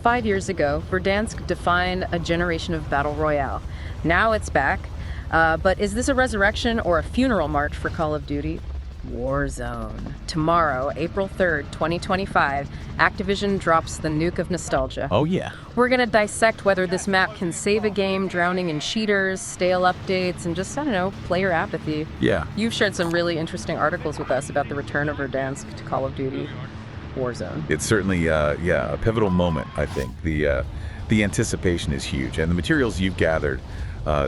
5 years ago, Verdansk defined a generation of battle royale. Now it's back. But is this a resurrection or a funeral march for Call of Duty? Warzone. Tomorrow, April 3rd, 2025, Activision drops the nuke of nostalgia. Oh, yeah. We're going to dissect whether this map can save a game drowning in cheaters, stale updates, and just, player apathy. Yeah. You've shared some really interesting articles with us about the return of Verdansk to Call of Duty Warzone. It's certainly, a pivotal moment, I think. The anticipation is huge, and the materials you've gathered,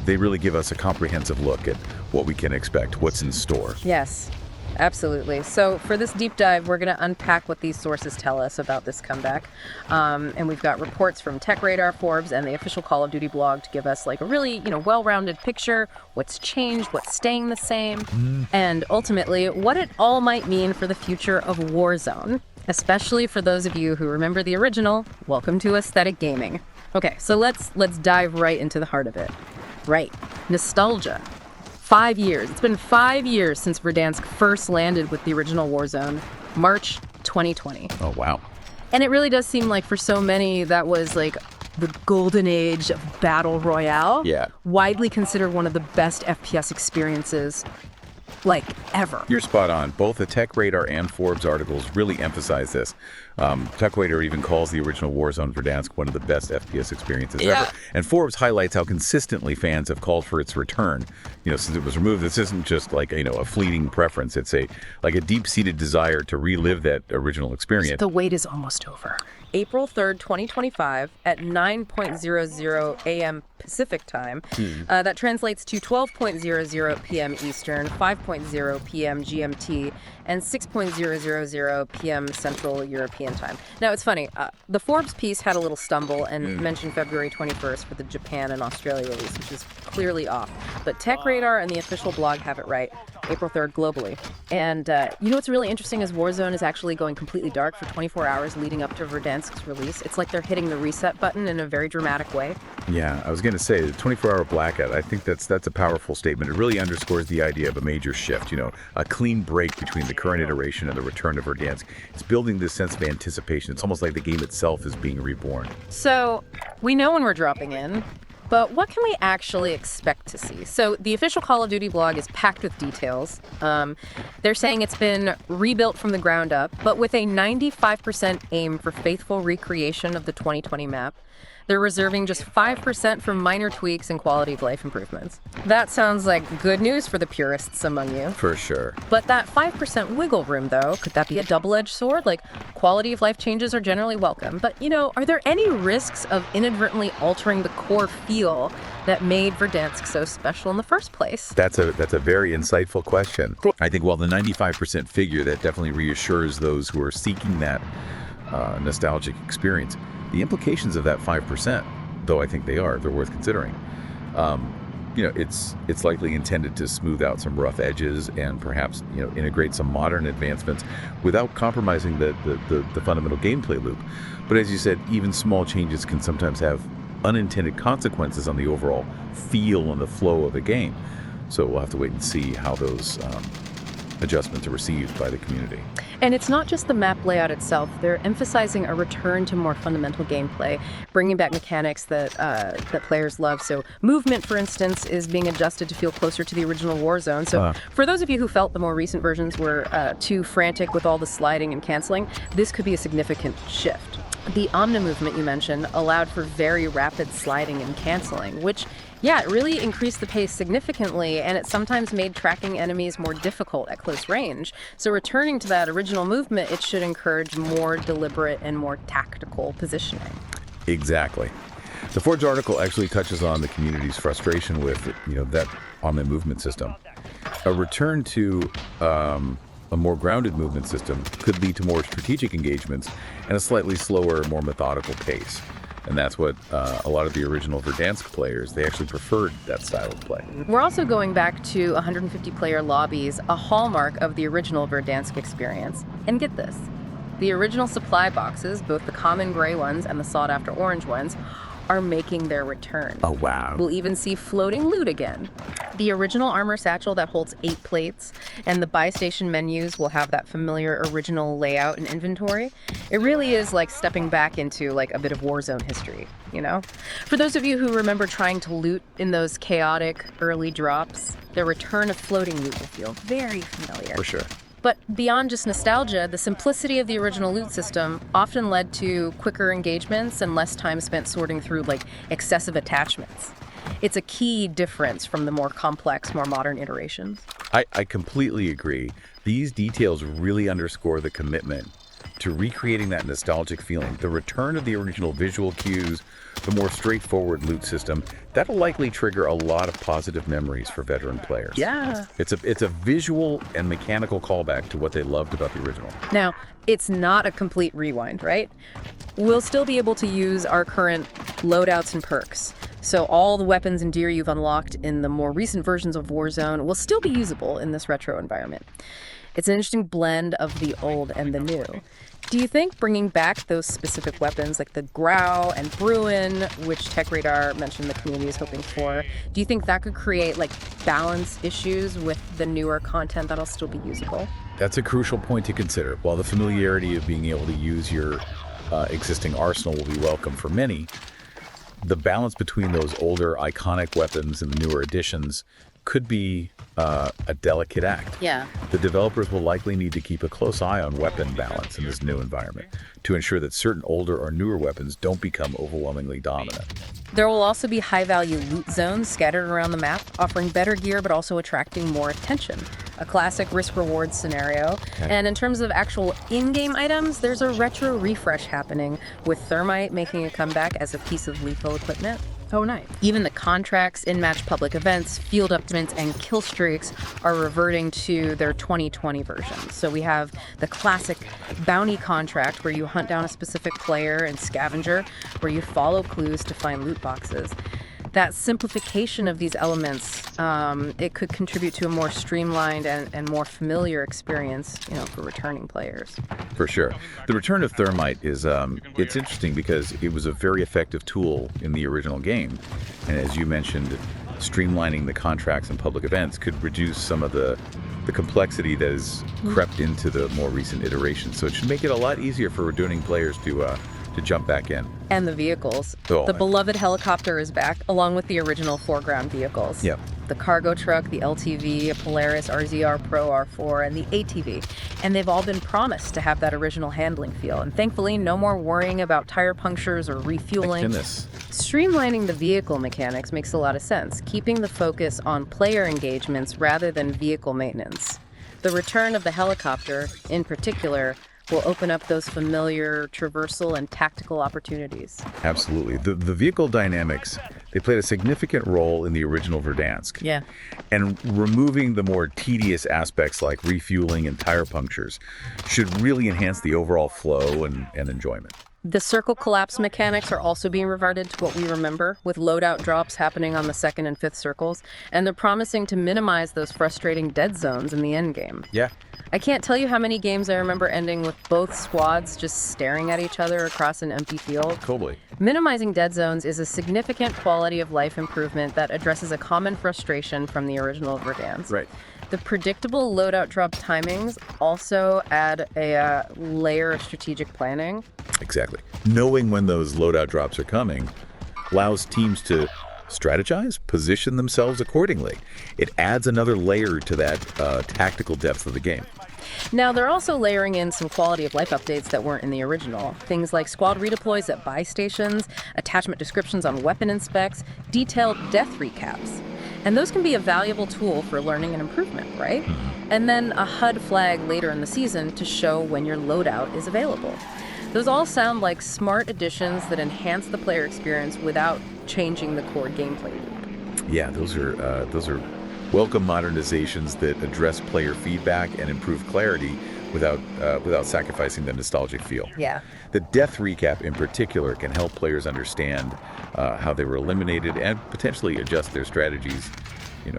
they really give us a comprehensive look at what we can expect, what's in store. Yes. Absolutely. So for this deep dive, we're going to unpack what these sources tell us about this comeback. And we've got reports from TechRadar, Forbes, and the official Call of Duty blog to give us like a really, well-rounded picture, what's changed, what's staying the same, and ultimately what it all might mean for the future of Warzone, especially for those of you who remember the original. Welcome to aesthetic gaming. Okay, so let's dive right into the heart of it. Right. Nostalgia. 5 years. It's been 5 years since Verdansk first landed with the original Warzone, March 2020. Oh, wow. And it really does seem like for so many that was like the golden age of battle royale. Yeah. Widely considered one of the best FPS experiences ever. You're spot on. Both the TechRadar and Forbes articles really emphasize this. TechRadar even calls the original Warzone Verdansk one of the best FPS experiences ever. And Forbes highlights how consistently fans have called for its return. Since it was removed, this isn't just a fleeting preference. It's a deep-seated desire to relive that original experience. The wait is almost over. April 3rd, 2025 at 9:00 a.m. Pacific time. That translates to 12:00 p.m. Eastern, 5:00 p.m. GMT, and 6:00 p.m. Central European time. Now, it's funny. The Forbes piece had a little stumble and mentioned February 21st for the Japan and Australia release, which is clearly off. But TechRadar and the official blog have it right. April 3rd globally. And what's really interesting is Warzone is actually going completely dark for 24 hours leading up to Verdansk's release. It's like they're hitting the reset button in a very dramatic way. Yeah, I was going to say, the 24-hour blackout, I think that's a powerful statement. It really underscores the idea of a major shift, a clean break between the current iteration and the return of Verdansk. It's building this sense of anticipation. It's almost like the game itself is being reborn. So, we know when we're dropping in, but what can we actually expect to see? So the official Call of Duty blog is packed with details. They're saying it's been rebuilt from the ground up, but with a 95% aim for faithful recreation of the 2020 map. They're reserving just 5% for minor tweaks and quality of life improvements. That sounds like good news for the purists among you. For sure. But that 5% wiggle room, though, could that be a double-edged sword? Quality of life changes are generally welcome. But, are there any risks of inadvertently altering the core feel that made Verdansk so special in the first place? That's a very insightful question. I think while the 95% figure, that definitely reassures those who are seeking that nostalgic experience. The implications of that 5%, though I think they're worth considering. It's likely intended to smooth out some rough edges and perhaps, integrate some modern advancements without compromising the fundamental gameplay loop. But as you said, even small changes can sometimes have unintended consequences on the overall feel and the flow of the game. So we'll have to wait and see how those adjustments are received by the community. And it's not just the map layout itself. They're emphasizing a return to more fundamental gameplay, bringing back mechanics that players love. So movement, for instance, is being adjusted to feel closer to the original Warzone. So for those of you who felt the more recent versions were too frantic with all the sliding and canceling, this could be a significant shift. The Omni movement you mentioned allowed for very rapid sliding and canceling, which, it really increased the pace significantly, and it sometimes made tracking enemies more difficult at close range. So returning to that original movement, it should encourage more deliberate and more tactical positioning. Exactly. The Forbes article actually touches on the community's frustration with, that Omni movement system. A return to a more grounded movement system could lead to more strategic engagements and a slightly slower, more methodical pace. And that's what a lot of the original Verdansk players, they actually preferred that style of play. We're also going back to 150-player lobbies, a hallmark of the original Verdansk experience. And get this, the original supply boxes, both the common gray ones and the sought-after orange ones, are making their return. Oh, wow. We'll even see floating loot again. The original Armor Satchel that holds 8 plates, and the buy station menus will have that familiar original layout and inventory. It really is like stepping back into like a bit of Warzone history, you know? For those of you who remember trying to loot in those chaotic early drops, the return of floating loot will feel very familiar. For sure. But beyond just nostalgia, the simplicity of the original loot system often led to quicker engagements and less time spent sorting through like excessive attachments. It's a key difference from the more complex, more modern iterations. I completely agree. These details really underscore the commitment to recreating that nostalgic feeling. The return of the original visual cues, the more straightforward loot system, that'll likely trigger a lot of positive memories for veteran players. Yeah. It's a visual and mechanical callback to what they loved about the original. Now, it's not a complete rewind, right? We'll still be able to use our current loadouts and perks. So all the weapons and gear you've unlocked in the more recent versions of Warzone will still be usable in this retro environment. It's an interesting blend of the old and the new. Do you think bringing back those specific weapons like the Grau and Bruin, which Tech Radar mentioned the community is hoping for, do you think that could create like balance issues with the newer content that'll still be usable? That's a crucial point to consider. While the familiarity of being able to use your existing arsenal will be welcome for many, the balance between those older iconic weapons and the newer additions could be a delicate act. Yeah. The developers will likely need to keep a close eye on weapon balance in this new environment to ensure that certain older or newer weapons don't become overwhelmingly dominant. There will also be high-value loot zones scattered around the map, offering better gear but also attracting more attention. A classic risk-reward scenario. Okay. And in terms of actual in-game items, there's a retro refresh happening, with Thermite making a comeback as a piece of lethal equipment. Oh, nice. Even the contracts, in-match public events, field updates, and kill streaks are reverting to their 2020 versions. So we have the classic bounty contract where you hunt down a specific player, and scavenger where you follow clues to find loot boxes. That simplification of these elements, it could contribute to a more streamlined and more familiar experience, you know, for returning players. For sure. The return of Thermite is, it's interesting because it was a very effective tool in the original game. And as you mentioned, streamlining the contracts and public events could reduce some of the complexity that has crept into the more recent iterations. So it should make it a lot easier for returning players to jump back in. And the vehicles. Oh, the beloved helicopter is back, along with the original foreground vehicles. Yep. The cargo truck, the LTV, a Polaris RZR Pro R4, and the ATV. And they've all been promised to have that original handling feel. And thankfully, no more worrying about tire punctures or refueling. Thank goodness. Streamlining the vehicle mechanics makes a lot of sense, keeping the focus on player engagements rather than vehicle maintenance. The return of the helicopter, in particular, will open up those familiar traversal and tactical opportunities. Absolutely. The vehicle dynamics, they played a significant role in the original Verdansk. Yeah. And removing the more tedious aspects like refueling and tire punctures should really enhance the overall flow and enjoyment. The circle collapse mechanics are also being reverted to what we remember, with loadout drops happening on the 2nd and 5th circles, and they're promising to minimize those frustrating dead zones in the endgame. Yeah. I can't tell you how many games I remember ending with both squads just staring at each other across an empty field. Totally. Minimizing dead zones is a significant quality of life improvement that addresses a common frustration from the original Verdansk. Right. The predictable loadout drop timings also add a layer of strategic planning. Exactly. Knowing when those loadout drops are coming allows teams to strategize, position themselves accordingly. It adds another layer to that tactical depth of the game. Now, they're also layering in some quality of life updates that weren't in the original. Things like squad redeploys at buy stations, attachment descriptions on weapon inspects, detailed death recaps. And those can be a valuable tool for learning and improvement, right? And then a HUD flag later in the season to show when your loadout is available. Those all sound like smart additions that enhance the player experience without changing the core gameplay loop. Yeah, those are welcome modernizations that address player feedback and improve clarity without sacrificing the nostalgic feel. Yeah. The death recap in particular can help players understand how they were eliminated and potentially adjust their strategies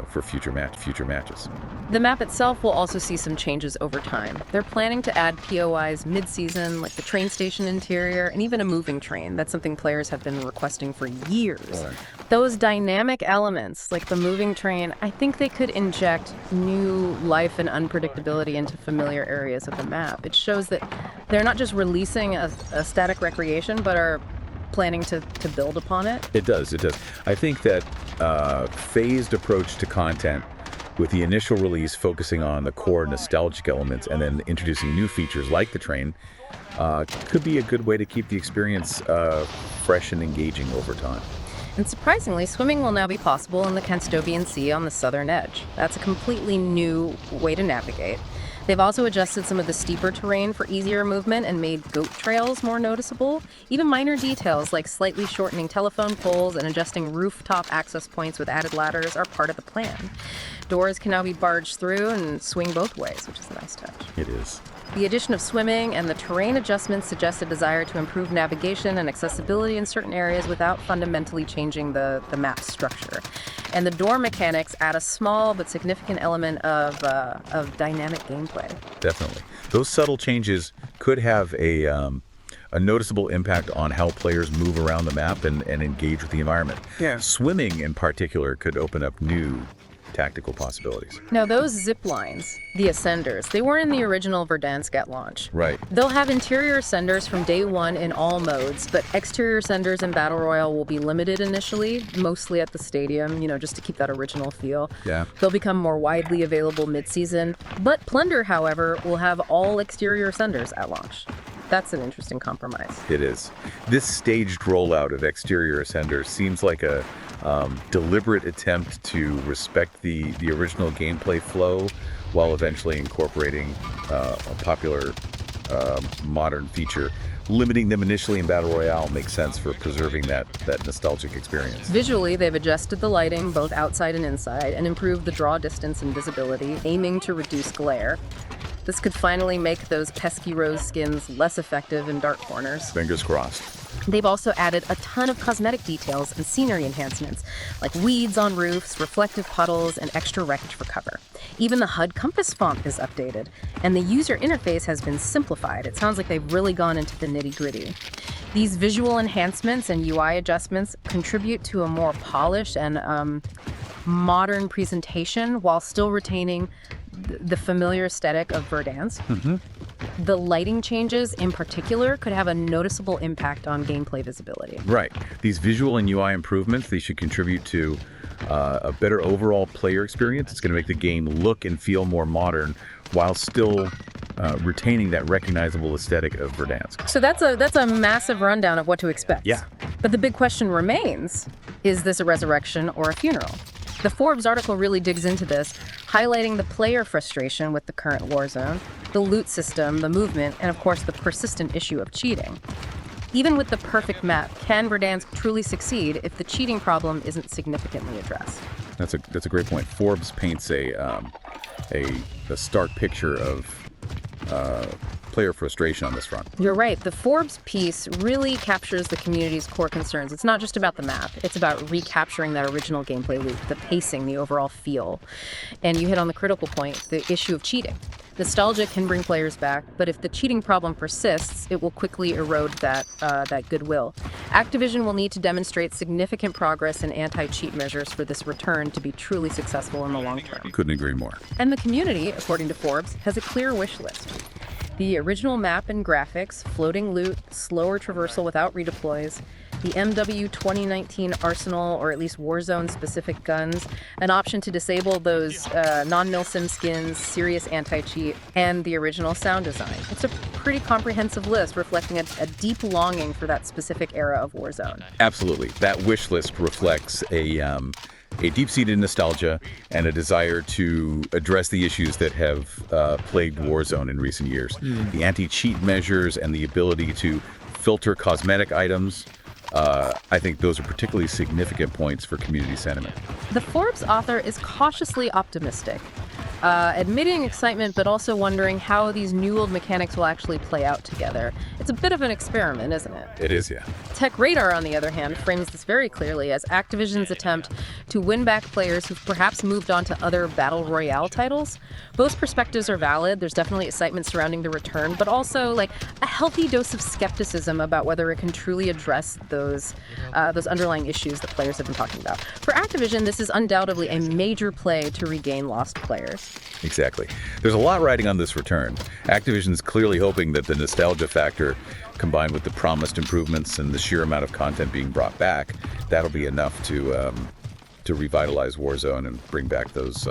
for future matches. The map itself will also see some changes over time. They're planning to add POIs mid-season, like the train station interior, and even a moving train. That's something players have been requesting for years. Right. Those dynamic elements, like the moving train, I think they could inject new life and unpredictability into familiar areas of the map. It shows that they're not just releasing a static recreation, but are planning to build upon it. It does. I think that phased approach to content, with the initial release focusing on the core nostalgic elements and then introducing new features like the train, could be a good way to keep the experience fresh and engaging over time. And surprisingly, swimming will now be possible in the Canstobian Sea on the southern edge. That's a completely new way to navigate. They've also adjusted some of the steeper terrain for easier movement and made goat trails more noticeable. Even minor details like slightly shortening telephone poles and adjusting rooftop access points with added ladders are part of the plan. Doors can now be barged through and swing both ways, which is a nice touch. It is. The addition of swimming and the terrain adjustments suggest a desire to improve navigation and accessibility in certain areas without fundamentally changing the map's structure. And the door mechanics add a small but significant element of dynamic gameplay. Definitely. Those subtle changes could have a noticeable impact on how players move around the map and engage with the environment. Yeah. Swimming in particular could open up new tactical possibilities. Now, those zip lines, the Ascenders, they weren't in the original Verdansk at launch. Right. They'll have interior Ascenders from day one in all modes, but exterior Ascenders in Battle Royale will be limited initially, mostly at the stadium, just to keep that original feel. Yeah. They'll become more widely available mid-season, but Plunder, however, will have all exterior Ascenders at launch. That's an interesting compromise. It is. This staged rollout of exterior Ascenders seems like a deliberate attempt to respect the original gameplay flow while eventually incorporating a popular modern feature. Limiting them initially in Battle Royale makes sense for preserving that nostalgic experience. Visually, they've adjusted the lighting both outside and inside and improved the draw distance and visibility, aiming to reduce glare. This could finally make those pesky rose skins less effective in dark corners. Fingers crossed. They've also added a ton of cosmetic details and scenery enhancements, like weeds on roofs, reflective puddles, and extra wreckage for cover. Even the HUD compass font is updated, and the user interface has been simplified. It sounds like they've really gone into the nitty-gritty. These visual enhancements and UI adjustments contribute to a more polished and modern presentation while still retaining the familiar aesthetic of Verdansk. Mm-hmm. The lighting changes, in particular, could have a noticeable impact on gameplay visibility. Right. These visual and UI improvements, they should contribute to a better overall player experience. It's going to make the game look and feel more modern while still retaining that recognizable aesthetic of Verdansk. So that's a massive rundown of what to expect. Yeah. But the big question remains, is this a resurrection or a funeral? The Forbes article really digs into this, highlighting the player frustration with the current Warzone, the loot system, the movement, and of course the persistent issue of cheating. Even with the perfect map, can Verdansk truly succeed if the cheating problem isn't significantly addressed? That's a great point. Forbes paints a stark picture of player frustration on this front. You're right. The Forbes piece really captures the community's core concerns. It's not just about the map. It's about recapturing that original gameplay loop, the pacing, the overall feel. And you hit on the critical point, the issue of cheating. Nostalgia can bring players back, but if the cheating problem persists, it will quickly erode that goodwill. Activision will need to demonstrate significant progress in anti-cheat measures for this return to be truly successful in the long term. Couldn't agree more. And the community, according to Forbes, has a clear wish list. The original map and graphics, floating loot, slower traversal without redeploys, the MW 2019 Arsenal, or at least Warzone-specific guns, an option to disable those non-milsim skins, serious anti-cheat, and the original sound design. It's a pretty comprehensive list reflecting a deep longing for that specific era of Warzone. Absolutely. That wish list reflects a deep-seated nostalgia and a desire to address the issues that have plagued Warzone in recent years. The anti-cheat measures and the ability to filter cosmetic items, I think those are particularly significant points for community sentiment. The Forbes author is cautiously optimistic. admitting excitement, but also wondering how these new old mechanics will actually play out together. It's a bit of an experiment, isn't it? It is, yeah. Tech Radar, on the other hand, frames this very clearly as Activision's attempt to win back players who've perhaps moved on to other Battle Royale titles. Both perspectives are valid. There's definitely excitement surrounding the return, but also like a healthy dose of skepticism about whether it can truly address those underlying issues that players have been talking about. For Activision, this is undoubtedly a major play to regain lost players. Exactly. There's a lot riding on this return. Activision's clearly hoping that the nostalgia factor, combined with the promised improvements and the sheer amount of content being brought back, that'll be enough to revitalize Warzone and bring back those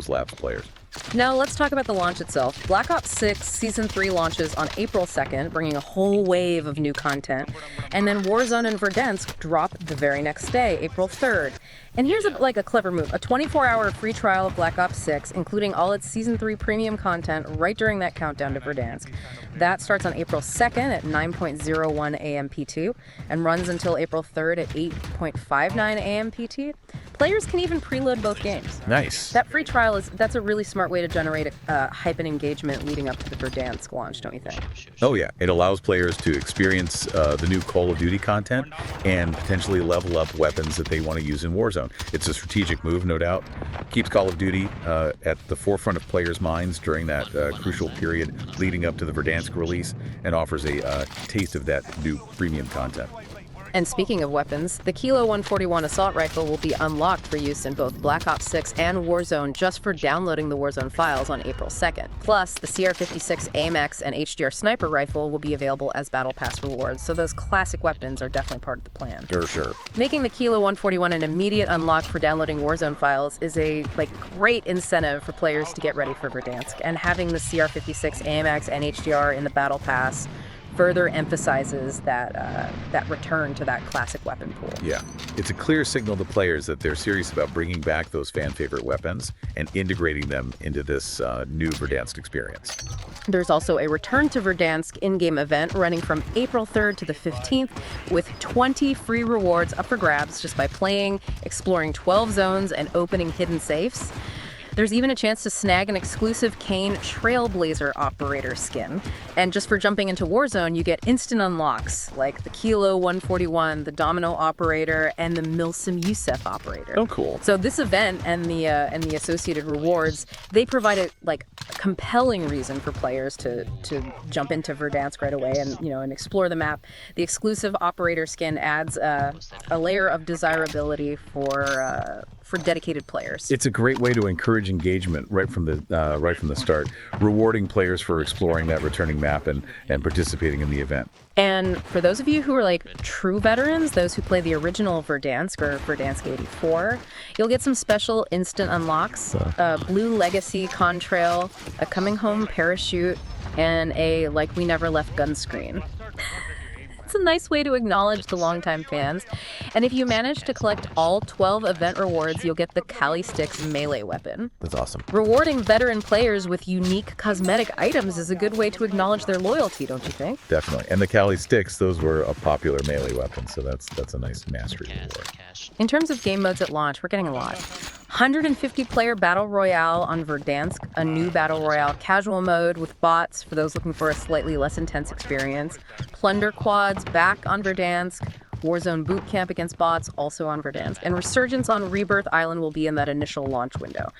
lapsed players. Now let's talk about the launch itself. Black Ops 6 Season 3 launches on April 2nd, bringing a whole wave of new content. And then Warzone and Verdansk drop the very next day, April 3rd. And here's a clever move. A 24-hour free trial of Black Ops 6, including all its Season 3 premium content right during that countdown to Verdansk. That starts on April 2nd at 9:01 a.m. PT and runs until April 3rd at 8:59 a.m. PT. Players can even preload both games. Nice. That free trial that's a really smart way to generate hype and engagement leading up to the Verdansk launch, don't you think? Oh yeah, it allows players to experience the new Call of Duty content and potentially level up weapons that they want to use in Warzone. It's a strategic move, no doubt. Keeps Call of Duty at the forefront of players' minds during that crucial period leading up to the Verdansk release, and offers a taste of that new premium content. And speaking of weapons, the Kilo 141 assault rifle will be unlocked for use in both Black Ops 6 and Warzone just for downloading the Warzone files on April 2nd. Plus, the CR56 AMAX and HDR sniper rifle will be available as Battle Pass rewards, so those classic weapons are definitely part of the plan. For sure. Making the Kilo 141 an immediate unlock for downloading Warzone files is a great incentive for players to get ready for Verdansk, and having the CR56 AMAX and HDR in the Battle Pass further emphasizes that return to that classic weapon pool. Yeah, it's a clear signal to players that they're serious about bringing back those fan favorite weapons and integrating them into this new Verdansk experience. There's also a Return to Verdansk in-game event running from April 3rd to the 15th with 20 free rewards up for grabs just by playing, exploring 12 zones, and opening hidden safes. There's even a chance to snag an exclusive Kane Trailblazer operator skin. And just for jumping into Warzone, you get instant unlocks like the Kilo 141, the Domino operator, and the Milsim Youssef operator. Oh, cool. So this event and the associated rewards, they provide a compelling reason for players to jump into Verdansk right away and explore the map. The exclusive operator skin adds a layer of desirability for dedicated players. It's a great way to encourage engagement right from the start, rewarding players for exploring that returning map and participating in the event. And for those of you who are true veterans, those who play the original Verdansk or Verdansk 84, you'll get some special instant unlocks, a Blue Legacy contrail, a Coming Home parachute, and a We Never Left gun screen. It's a nice way to acknowledge the longtime fans. And if you manage to collect all 12 event rewards, you'll get the Kali Sticks melee weapon. That's awesome. Rewarding veteran players with unique cosmetic items is a good way to acknowledge their loyalty, don't you think? Definitely. And the Kali Sticks, those were a popular melee weapon, so that's a nice mastery reward. In terms of game modes at launch, we're getting a lot. 150-player Battle Royale on Verdansk, a new Battle Royale casual mode with bots for those looking for a slightly less intense experience. Plunder quads back on Verdansk. Warzone boot camp against bots also on Verdansk. And Resurgence on Rebirth Island will be in that initial launch window.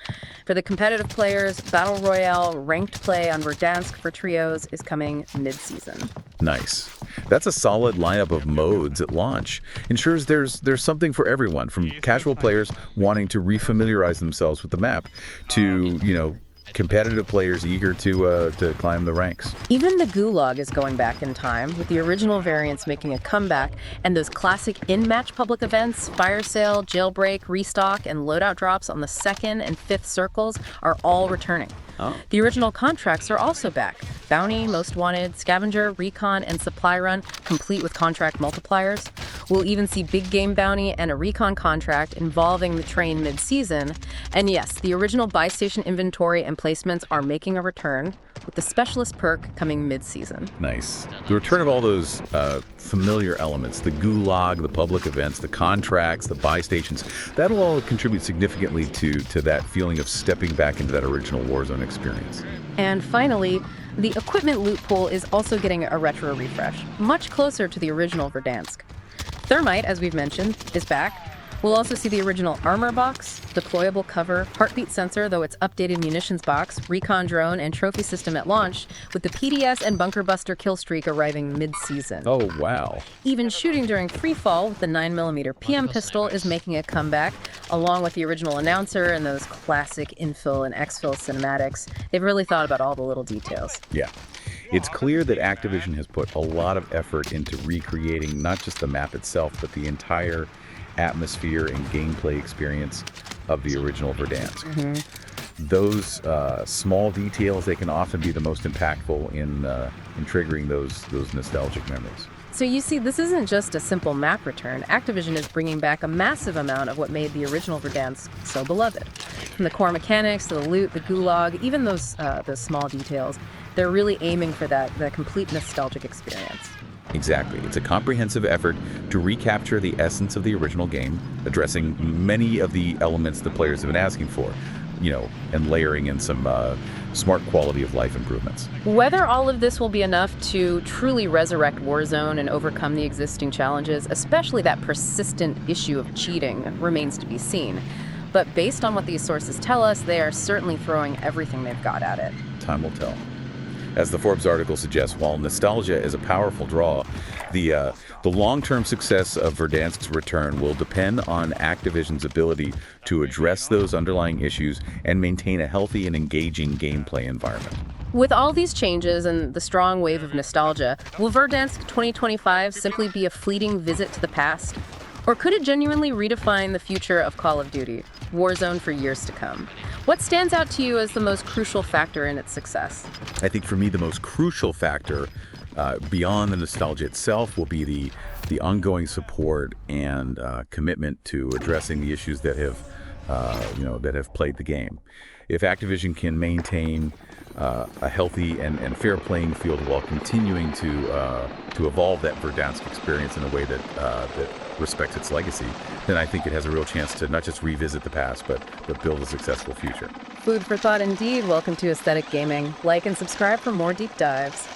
For the competitive players, Battle Royale ranked play on Verdansk for trios is coming mid-season. Nice. That's a solid lineup of modes at launch. Ensures there's something for everyone, from casual players wanting to refamiliarize themselves with the map to, competitive players eager to climb the ranks. Even the Gulag is going back in time, with the original variants making a comeback, and those classic in-match public events, fire sale, jailbreak, restock, and loadout drops on the 2nd and 5th circles are all returning. Oh. The original contracts are also back. Bounty, Most Wanted, Scavenger, Recon, and Supply Run, complete with contract multipliers. We'll even see Big Game Bounty and a Recon contract involving the train mid-season. And yes, the original buy station inventory and placements are making a return, with the specialist perk coming mid-season. Nice. The return of all those familiar elements, the gulag, the public events, the contracts, the buy stations, that'll all contribute significantly to that feeling of stepping back into that original Warzone experience. And finally, the equipment loot pool is also getting a retro refresh, much closer to the original Verdansk. Thermite, as we've mentioned, is back. We'll also see the original armor box, deployable cover, heartbeat sensor, though it's updated munitions box, recon drone, and trophy system at launch, with the PDS and bunker buster kill streak arriving mid-season. Oh, wow. Even shooting during freefall with the 9mm PM pistol is making a comeback, along with the original announcer and those classic infill and exfil cinematics. They've really thought about all the little details. Yeah. It's clear that Activision has put a lot of effort into recreating not just the map itself, but the entire atmosphere and gameplay experience of the original Verdansk. Those small details, they can often be the most impactful in triggering those nostalgic memories. So you see, this isn't just a simple map return. Activision is bringing back a massive amount of what made the original Verdansk so beloved. From the core mechanics to the loot, the gulag, even those small details, they're really aiming for that complete nostalgic experience. Exactly. It's a comprehensive effort to recapture the essence of the original game, addressing many of the elements the players have been asking for, and layering in some smart quality of life improvements. Whether all of this will be enough to truly resurrect Warzone and overcome the existing challenges, especially that persistent issue of cheating, remains to be seen. But based on what these sources tell us, they are certainly throwing everything they've got at it. Time will tell. As the Forbes article suggests, while nostalgia is a powerful draw, the long-term success of Verdansk's return will depend on Activision's ability to address those underlying issues and maintain a healthy and engaging gameplay environment. With all these changes and the strong wave of nostalgia, will Verdansk 2025 simply be a fleeting visit to the past? Or could it genuinely redefine the future of Call of Duty, Warzone for years to come? What stands out to you as the most crucial factor in its success? I think for me the most crucial factor, beyond the nostalgia itself, will be the ongoing support and commitment to addressing the issues that have plagued the game. If Activision can maintain a healthy and fair playing field while continuing to evolve that Verdansk experience in a way that respects its legacy, then I think it has a real chance to not just revisit the past, but build a successful future. Food for thought indeed. Welcome to Aesthetic Gaming. Like and subscribe for more deep dives.